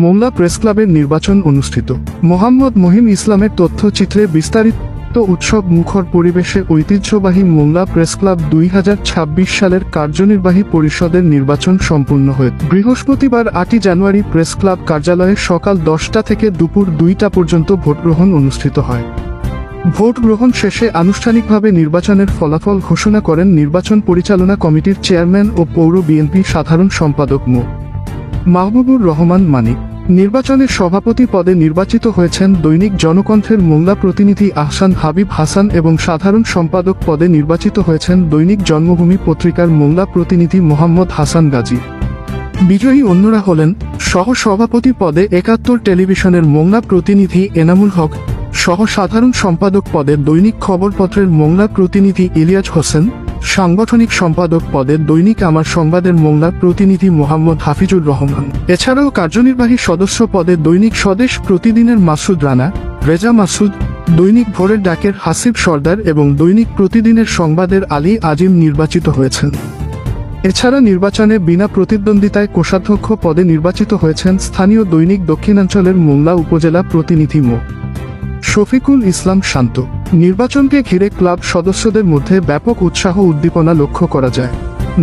Mongla press ক্লাবের নির্বাচন অনুষ্ঠিত। মোহাম্মদ মহিম ইসলামের তথ্যচিত্রে বিস্তারিত উৎসব মুখর পরিবেশে ঐতিহ্যবাহী মোংলা প্রেস ক্লাব 2026 সালের কার্যনির্বাহী পরিষদের নির্বাচন সম্পূর্ণ হয়েছে। বৃহস্পতিবার 8 জানুয়ারি প্রেস ক্লাব কার্যালয়ে সকাল 10টা থেকে দুপুর 2টা পর্যন্ত ভোটগ্রহণ অনুষ্ঠিত হয়। ভোট গ্রহণ শেষে আনুষ্ঠানিকভাবে নির্বাচনের ফলাফল ঘোষণা করেন নির্বাচন পরিচালনা কমিটির চেয়ারম্যান ও পৌর বিএনপি সাধারণ সম্পাদক মো. মাহবুবুর রহমান মানিক। নির্বাচনে সভাপতি পদে নির্বাচিত হয়েছেন দৈনিক জনকণ্ঠের মোংলা প্রতিনিধি আহসান হাবিব হাসান এবং সাধারণ সম্পাদক পদে নির্বাচিত হয়েছেন দৈনিক জন্মভূমি পত্রিকার মোংলা প্রতিনিধি মোহাম্মদ হাসান গাজী। বিজয়ী অন্যরা হলেন সহ সভাপতি পদে 71 টেলিভিশনের মোংলা প্রতিনিধি এনামুল হক, সহ সাধারণ সম্পাদক পদে দৈনিক খবরপত্রের মোংলা প্রতিনিধি ইলিয়াস হোসেন, সাংগঠনিক সম্পাদক পদে দৈনিক আমার সংবাদের মোংলা প্রতিনিধি মোহাম্মদ হাফিজুর রহমান। এছাড়াও কার্যনির্বাহী সদস্য পদে দৈনিক স্বদেশ প্রতিদিনের মাসুদ রানা, রেজা মাসুদ, দৈনিক ভোরের ডাকের হাসিব সর্দার এবং দৈনিক প্রতিদিনের সংবাদের আলী আজিম নির্বাচিত হয়েছেন। এছাড়া নির্বাচনে বিনা প্রতিদ্বন্দ্বিতায় কোষাধ্যক্ষ পদে নির্বাচিত হয়েছেন স্থানীয় দৈনিক দক্ষিণাঞ্চলের মোংলা উপজেলা প্রতিনিধি মো. শফিকুল ইসলাম শান্ত। নির্বাচনকে ঘিরে ক্লাব সদস্যদের মধ্যে ব্যাপক উৎসাহ উদ্দীপনা লক্ষ্য করা যায়।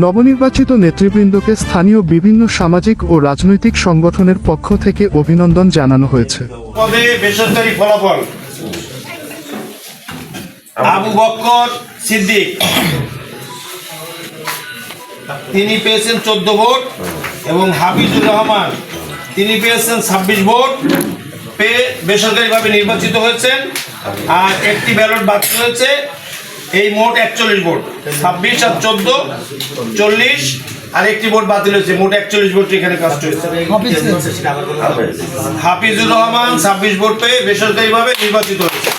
নবনির্বাচিত নেতৃবৃন্দকে স্থানীয় বিভিন্ন সামাজিক ও রাজনৈতিক সংগঠনের পক্ষ থেকে অভিনন্দন জানানো হয়েছে। পদে বেসরকারি ফলাফল: আবু বকর সিদ্দিক, তিনি পেয়েছেন 14 ভোট, এবং হাফিজুর রহমান তিনি পেয়েছেন 26 ভোট পেয়ে বেসরকারিভাবে নির্বাচিত হয়েছেন। আর একটি ব্যালট বাতিল হয়েছে। এই মোট 41 ভোট, 26 আর 14 40, আর একটি ভোট বাতিল হয়েছে। মোট 41 ভোট এখানে কাস্ট হয়েছে। হাফিজুর রহমান 26 ভোট পেয়ে বেসরকারিভাবে নির্বাচিত হয়েছে।